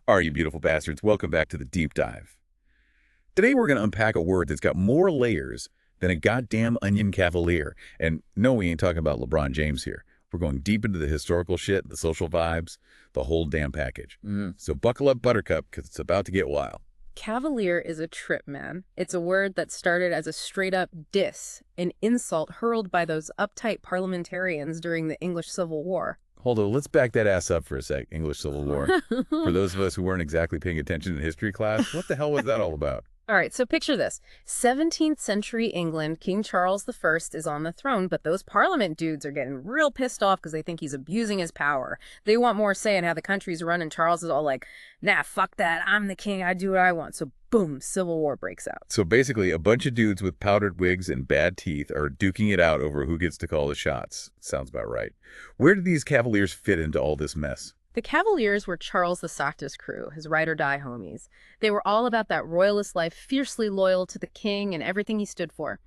Are you beautiful bastards? Welcome back to the deep dive. Today we're going to unpack a word that's got more layers than a goddamn onion cavalier. And no, we ain't talking about LeBron James here. We're going deep into the historical shit, the social vibes, the whole damn package. So buckle up, Buttercup, because it's about to get wild. Cavalier is a trip, man. It's a word that started as a straight-up diss, an insult hurled by those uptight parliamentarians during the English Civil War. Hold on, let's back that ass up for a sec, English Civil War. For those of us who weren't exactly paying attention in history class, what the hell was that all about? All right, so picture this. 17th century England, King Charles I is on the throne, but those parliament dudes are getting real pissed off because they think he's abusing his power. They want more say in how the country's run, and Charles is all like, nah, fuck that, I'm the king, I do what I want. So boom, civil war breaks out. So basically, a bunch of dudes with powdered wigs and bad teeth are duking it out over who gets to call the shots. Sounds about right. Where do these Cavaliers fit into all this mess? The Cavaliers were Charles II's crew, his ride-or-die homies. They were all about that royalist life, fiercely loyal to the king and everything he stood for.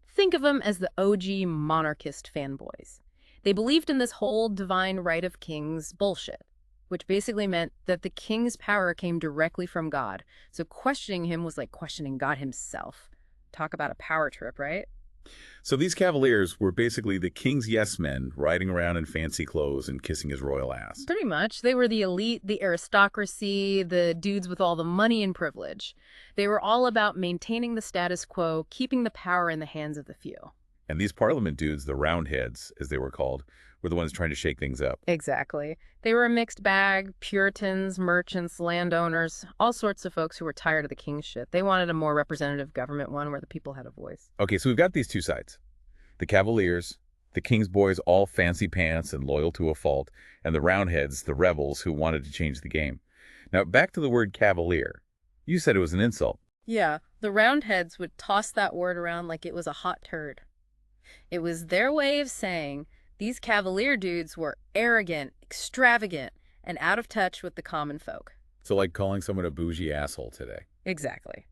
Think of them as the OG monarchist fanboys. They believed in this whole divine right of kings bullshit, which basically meant that the king's power came directly from God. So questioning him was like questioning God himself. Talk about a power trip, right? So these Cavaliers were basically the king's yes men riding around in fancy clothes and kissing his royal ass. Pretty much. They were the elite, the aristocracy, the dudes with all the money and privilege. They were all about maintaining the status quo, keeping the power in the hands of the few. And these parliament dudes, the roundheads, as they were called, were the ones trying to shake things up. Exactly. They were a mixed bag, Puritans, merchants, landowners, all sorts of folks who were tired of the king's shit. They wanted a more representative government, one where the people had a voice. Okay, so we've got these two sides. The Cavaliers, the king's boys all fancy pants and loyal to a fault, and the roundheads, the rebels who wanted to change the game. Now, back to the word cavalier. You said it was an insult. Yeah, the Roundheads would toss that word around like it was a hot turd. It was their way of saying these Cavalier dudes were arrogant, extravagant, and out of touch with the common folk. So like calling someone a bougie asshole today. Exactly.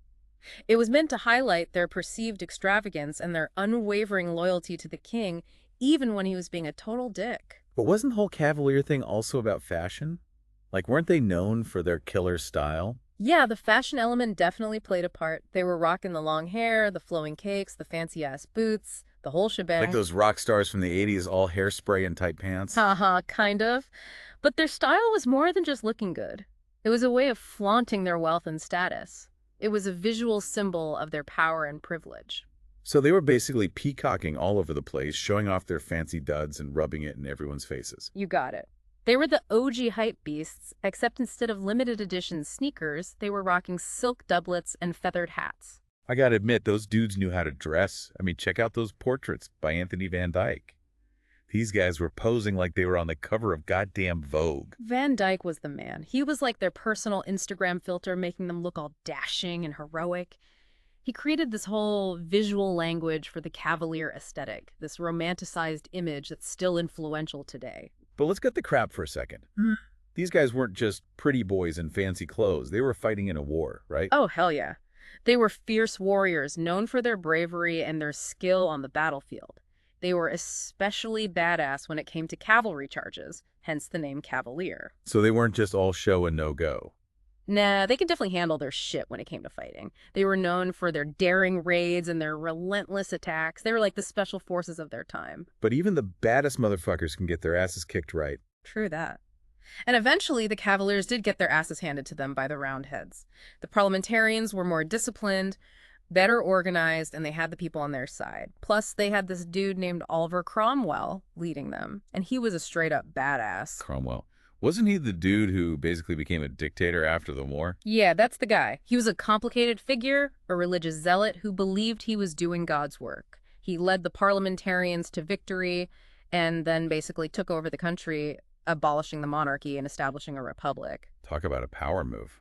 It was meant to highlight their perceived extravagance and their unwavering loyalty to the king, even when he was being a total dick. But wasn't the whole cavalier thing also about fashion? Like, weren't they known for their killer style? Yeah, the fashion element definitely played a part. They were rocking the long hair, the flowing capes, the fancy-ass boots, the whole shebang. Like those rock stars from the 80s, all hairspray and tight pants? Haha, kind of. But their style was more than just looking good. It was a way of flaunting their wealth and status. It was a visual symbol of their power and privilege. So they were basically peacocking all over the place, showing off their fancy duds and rubbing it in everyone's faces. You got it. They were the OG hype beasts, except instead of limited edition sneakers, they were rocking silk doublets and feathered hats. I gotta admit, those dudes knew how to dress. I mean, check out those portraits by Anthony Van Dyke. These guys were posing like they were on the cover of goddamn Vogue. Van Dyke was the man. He was like their personal Instagram filter, making them look all dashing and heroic. He created this whole visual language for the Cavalier aesthetic, this romanticized image that's still influential today. But let's get the crap for a second. These guys weren't just pretty boys in fancy clothes. They were fighting in a war, right? Oh, hell yeah. They were fierce warriors, known for their bravery and their skill on the battlefield. They were especially badass when it came to cavalry charges, hence the name Cavalier. So they weren't just all show and no go. Nah, they could definitely handle their shit when it came to fighting. They were known for their daring raids and their relentless attacks. They were like the special forces of their time. But even the baddest motherfuckers can get their asses kicked right. True that. And eventually, the Cavaliers did get their asses handed to them by the Roundheads. The parliamentarians were more disciplined, better organized, and they had the people on their side. Plus, they had this dude named Oliver Cromwell leading them, and he was a straight-up badass. Cromwell. Wasn't he the dude who basically became a dictator after the war? Yeah, that's the guy. He was a complicated figure, a religious zealot who believed he was doing God's work. He led the parliamentarians to victory and then basically took over the country, abolishing the monarchy and establishing a republic. Talk about a power move.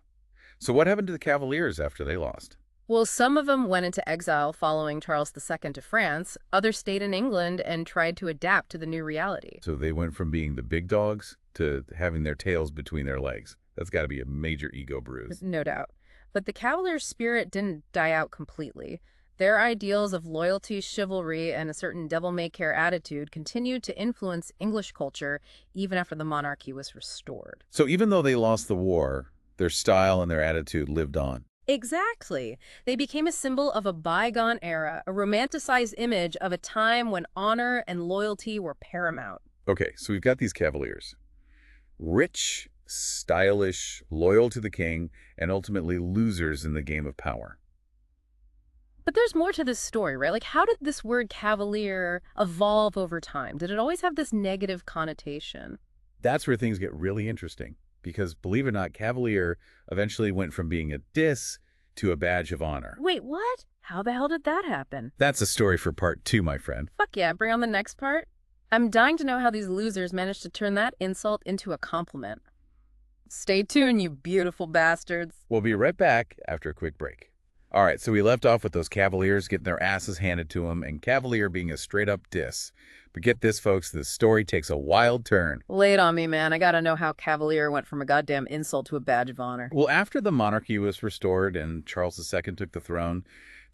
So what happened to the Cavaliers after they lost? Well, some of them went into exile following Charles II to France. Others stayed in England and tried to adapt to the new reality. So they went from being the big dogs to having their tails between their legs. That's got to be a major ego bruise. No doubt. But the Cavalier spirit didn't die out completely. Their ideals of loyalty, chivalry, and a certain devil-may-care attitude continued to influence English culture even after the monarchy was restored. So even though they lost the war, their style and their attitude lived on. Exactly. They became a symbol of a bygone era, a romanticized image of a time when honor and loyalty were paramount. Okay, so we've got these Cavaliers. Rich, stylish, loyal to the king, and ultimately losers in the game of power. But there's more to this story, right? Like, how did this word cavalier evolve over time? Did it always have this negative connotation? That's where things get really interesting. Because, believe it or not, Cavalier eventually went from being a diss to a badge of honor. Wait, what? How the hell did that happen? That's a story for part 2, my friend. Fuck yeah, bring on the next part. I'm dying to know how these losers managed to turn that insult into a compliment. Stay tuned, you beautiful bastards. We'll be right back after a quick break. All right, so we left off with those Cavaliers getting their asses handed to them and Cavalier being a straight-up diss. But get this, folks, this story takes a wild turn. Lay it on me, man. I gotta know how Cavalier went from a goddamn insult to a badge of honor. Well, after the monarchy was restored and Charles II took the throne,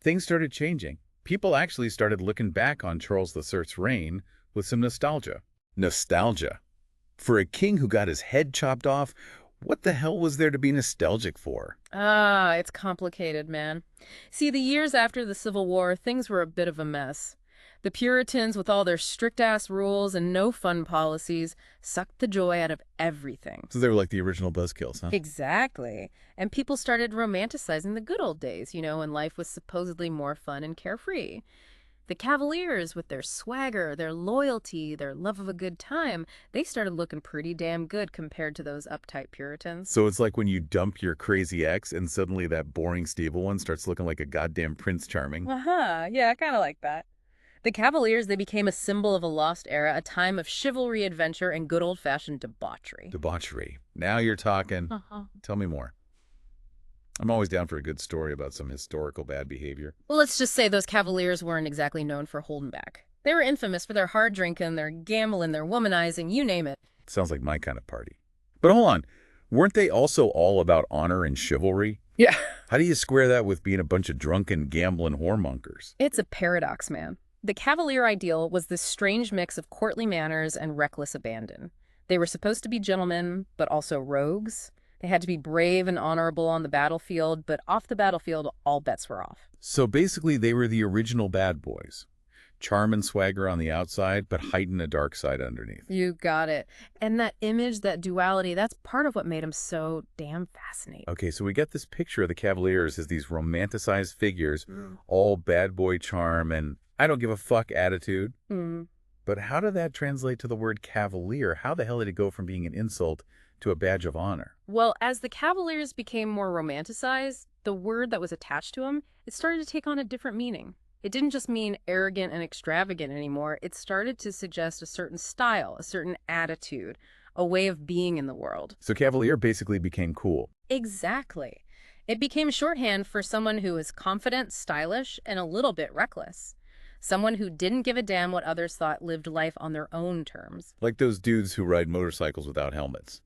things started changing. People actually started looking back on Charles III's reign with some nostalgia. Nostalgia. For a king who got his head chopped off, what the hell was there to be nostalgic for? Ah, it's complicated, man. See, the years after the Civil War, things were a bit of a mess. The Puritans, with all their strict-ass rules and no fun policies, sucked the joy out of everything. So they were like the original buzzkills, huh? Exactly. And people started romanticizing the good old days, when life was supposedly more fun and carefree. The Cavaliers, with their swagger, their loyalty, their love of a good time, they started looking pretty damn good compared to those uptight Puritans. So it's like when you dump your crazy ex and suddenly that boring stable one starts looking like a goddamn Prince Charming. Yeah, kind of like that. The Cavaliers, they became a symbol of a lost era, a time of chivalry, adventure, and good old-fashioned debauchery. Debauchery. Now you're talking. Tell me more. I'm always down for a good story about some historical bad behavior. Well, let's just say those Cavaliers weren't exactly known for holding back. They were infamous for their hard drinking, their gambling, their womanizing, you name it. Sounds like my kind of party. But hold on. Weren't they also all about honor and chivalry? Yeah. How do you square that with being a bunch of drunken, gambling whoremongers? It's a paradox, man. The Cavalier ideal was this strange mix of courtly manners and reckless abandon. They were supposed to be gentlemen, but also rogues. They had to be brave and honorable on the battlefield, but off the battlefield, all bets were off. So basically, they were the original bad boys. Charm and swagger on the outside, but heighten a dark side underneath. You got it. And that image, that duality, that's part of what made them so damn fascinating. Okay, so we get this picture of the Cavaliers as these romanticized figures, all bad boy charm and I don't give a fuck attitude. But how did that translate to the word cavalier? How the hell did it go from being an insult to a badge of honor? Well, as the Cavaliers became more romanticized, the word that was attached to them, it started to take on a different meaning. It didn't just mean arrogant and extravagant anymore. It started to suggest a certain style, a certain attitude, a way of being in the world. So cavalier basically became cool. Exactly. It became shorthand for someone who was confident, stylish, and a little bit reckless. Someone who didn't give a damn what others thought, lived life on their own terms. Like those dudes who ride motorcycles without helmets.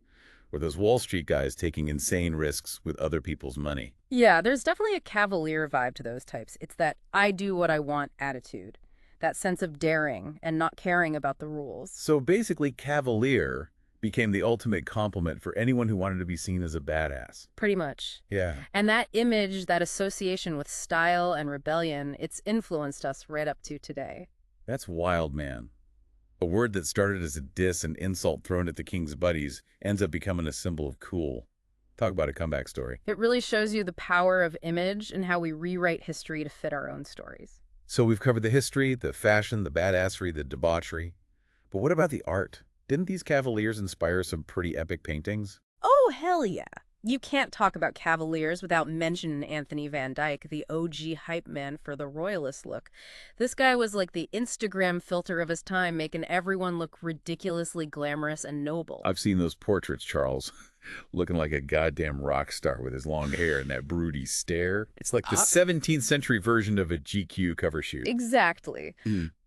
Or those Wall Street guys taking insane risks with other people's money. Yeah, there's definitely a cavalier vibe to those types. It's that I do what I want attitude. That sense of daring and not caring about the rules. So basically, cavalier became the ultimate compliment for anyone who wanted to be seen as a badass. Pretty much. Yeah. And that image, that association with style and rebellion, it's influenced us right up to today. That's wild, man. A word that started as a diss and insult thrown at the king's buddies ends up becoming a symbol of cool. Talk about a comeback story. It really shows you the power of image and how we rewrite history to fit our own stories. So we've covered the history, the fashion, the badassery, the debauchery. But what about the art? Didn't these Cavaliers inspire some pretty epic paintings? Oh, hell yeah. You can't talk about Cavaliers without mentioning Anthony Van Dyck, the OG hype man for the royalist look. This guy was like the Instagram filter of his time, making everyone look ridiculously glamorous and noble. I've seen those portraits, Charles. Looking like a goddamn rock star with his long hair and that broody stare. It's like the 17th century version of a GQ cover shoot. Exactly.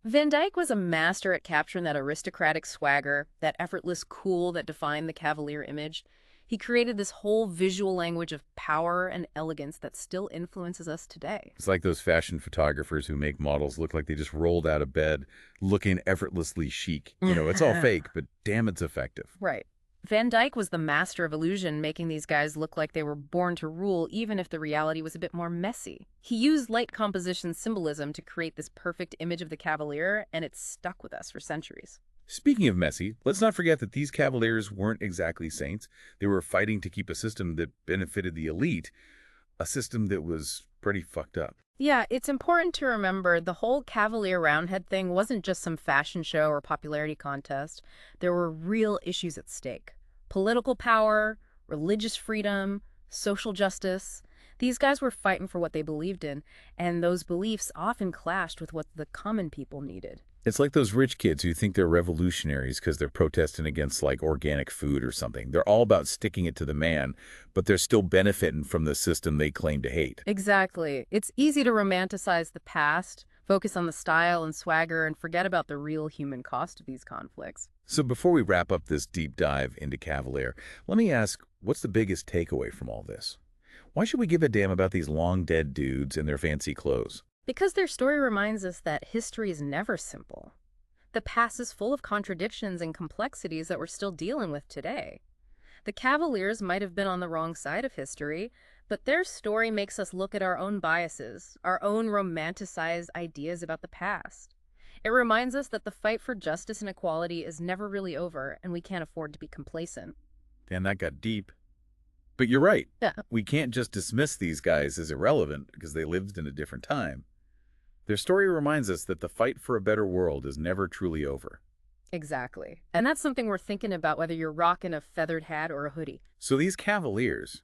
Van Dyck was a master at capturing that aristocratic swagger, that effortless cool that defined the Cavalier image. He created this whole visual language of power and elegance that still influences us today. It's like those fashion photographers who make models look like they just rolled out of bed, looking effortlessly chic. It's all fake, but damn, it's effective. Right. Van Dyck was the master of illusion, making these guys look like they were born to rule, even if the reality was a bit more messy. He used light composition symbolism to create this perfect image of the Cavalier, and it's stuck with us for centuries. Speaking of messy, let's not forget that these Cavaliers weren't exactly saints. They were fighting to keep a system that benefited the elite, a system that was pretty fucked up. Yeah, it's important to remember the whole Cavalier Roundhead thing wasn't just some fashion show or popularity contest. There were real issues at stake. Political power, religious freedom, social justice. These guys were fighting for what they believed in, and those beliefs often clashed with what the common people needed. It's like those rich kids who think they're revolutionaries because they're protesting against, like, organic food or something. They're all about sticking it to the man, but they're still benefiting from the system they claim to hate. Exactly. It's easy to romanticize the past, focus on the style and swagger, and forget about the real human cost of these conflicts. So before we wrap up this deep dive into Cavalier, let me ask, what's the biggest takeaway from all this? Why should we give a damn about these long-dead dudes and their fancy clothes? Because their story reminds us that history is never simple. The past is full of contradictions and complexities that we're still dealing with today. The Cavaliers might have been on the wrong side of history, but their story makes us look at our own biases, our own romanticized ideas about the past. It reminds us that the fight for justice and equality is never really over, and we can't afford to be complacent. Damn, that got deep. But you're right. Yeah. We can't just dismiss these guys as irrelevant because they lived in a different time. Their story reminds us that the fight for a better world is never truly over. Exactly. And that's something we're thinking about whether you're rocking a feathered hat or a hoodie. So these Cavaliers,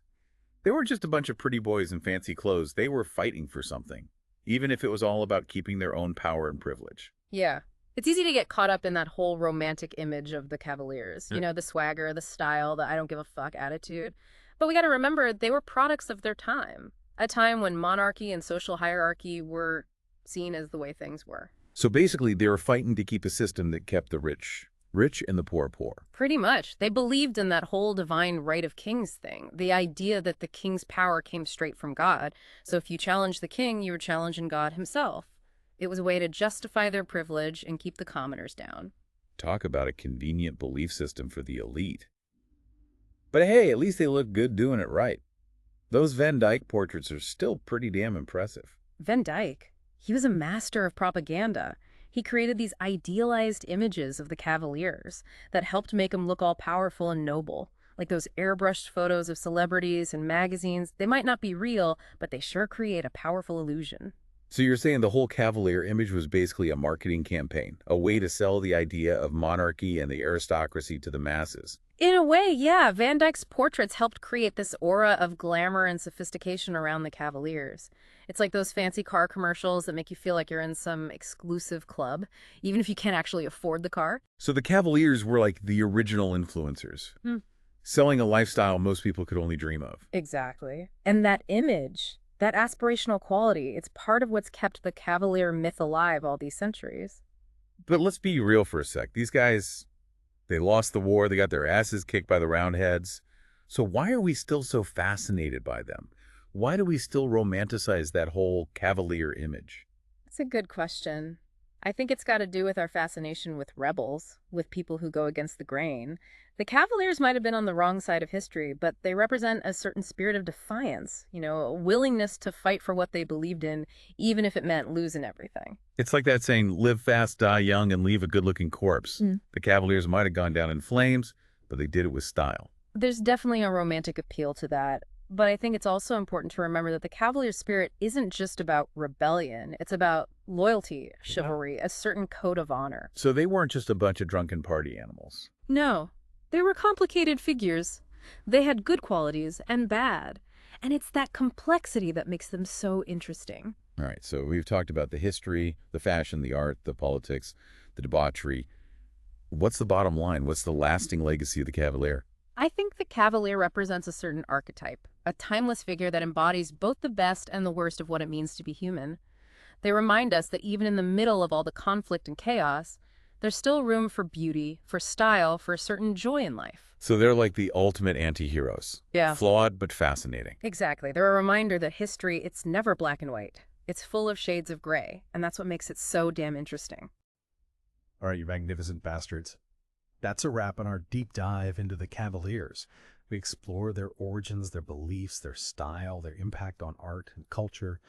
they weren't just a bunch of pretty boys in fancy clothes. They were fighting for something, even if it was all about keeping their own power and privilege. Yeah. It's easy to get caught up in that whole romantic image of the Cavaliers. You know, the swagger, the style, the I don't give a fuck attitude. But we got to remember they were products of their time, a time when monarchy and social hierarchy were seen as the way things were. So basically, they were fighting to keep a system that kept the rich rich and the poor poor. Pretty much. They believed in that whole divine right of kings thing, the idea that the king's power came straight from God. So if you challenged the king, you were challenging God himself. It was a way to justify their privilege and keep the commoners down. Talk about a convenient belief system for the elite. But hey, at least they look good doing it right. Those Van Dyck portraits are still pretty damn impressive. Van Dyck, he was a master of propaganda. He created these idealized images of the Cavaliers that helped make them look all powerful and noble. Like those airbrushed photos of celebrities and magazines. They might not be real, but they sure create a powerful illusion. So you're saying the whole Cavalier image was basically a marketing campaign, a way to sell the idea of monarchy and the aristocracy to the masses. In a way, yeah, Van Dyck's portraits helped create this aura of glamour and sophistication around the Cavaliers. It's like those fancy car commercials that make you feel like you're in some exclusive club, even if you can't actually afford the car. So the Cavaliers were like the original influencers, selling a lifestyle most people could only dream of. Exactly. And that image, that aspirational quality, it's part of what's kept the Cavalier myth alive all these centuries. But let's be real for a sec. These guys, they lost the war. They got their asses kicked by the Roundheads. So why are we still so fascinated by them? Why do we still romanticize that whole Cavalier image? That's a good question. I think it's got to do with our fascination with rebels, with people who go against the grain. The Cavaliers might have been on the wrong side of history, but they represent a certain spirit of defiance, a willingness to fight for what they believed in, even if it meant losing everything. It's like that saying, live fast, die young, and leave a good-looking corpse. The Cavaliers might have gone down in flames, but they did it with style. There's definitely a romantic appeal to that. But I think it's also important to remember that the Cavalier spirit isn't just about rebellion. It's about loyalty, chivalry, a certain code of honor. So they weren't just a bunch of drunken party animals. No, they were complicated figures. They had good qualities and bad. And it's that complexity that makes them so interesting. All right, so we've talked about the history, the fashion, the art, the politics, the debauchery. What's the bottom line? What's the lasting legacy of the Cavalier? I think the Cavalier represents a certain archetype, a timeless figure that embodies both the best and the worst of what it means to be human. They remind us that even in the middle of all the conflict and chaos, there's still room for beauty, for style, for a certain joy in life. So they're like the ultimate anti-heroes. Yeah. Flawed but fascinating. Exactly. They're a reminder that history, it's never black and white. It's full of shades of gray, and that's what makes it so damn interesting. All right, you magnificent bastards. That's a wrap on our deep dive into the Cavaliers. We explore their origins, their beliefs, their style, their impact on art and culture,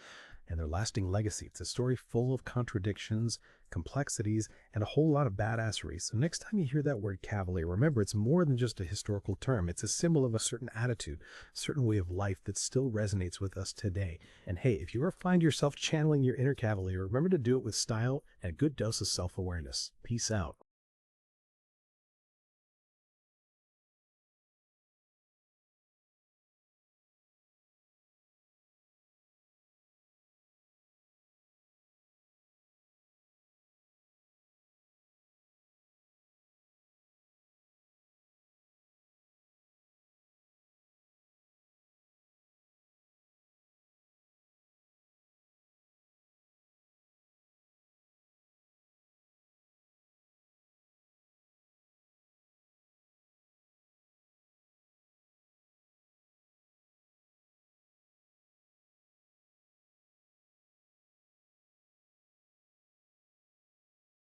and their lasting legacy. It's a story full of contradictions, complexities, and a whole lot of badassery. So next time you hear that word Cavalier, remember it's more than just a historical term. It's a symbol of a certain attitude, a certain way of life that still resonates with us today. And hey, if you ever find yourself channeling your inner Cavalier, remember to do it with style and a good dose of self-awareness. Peace out.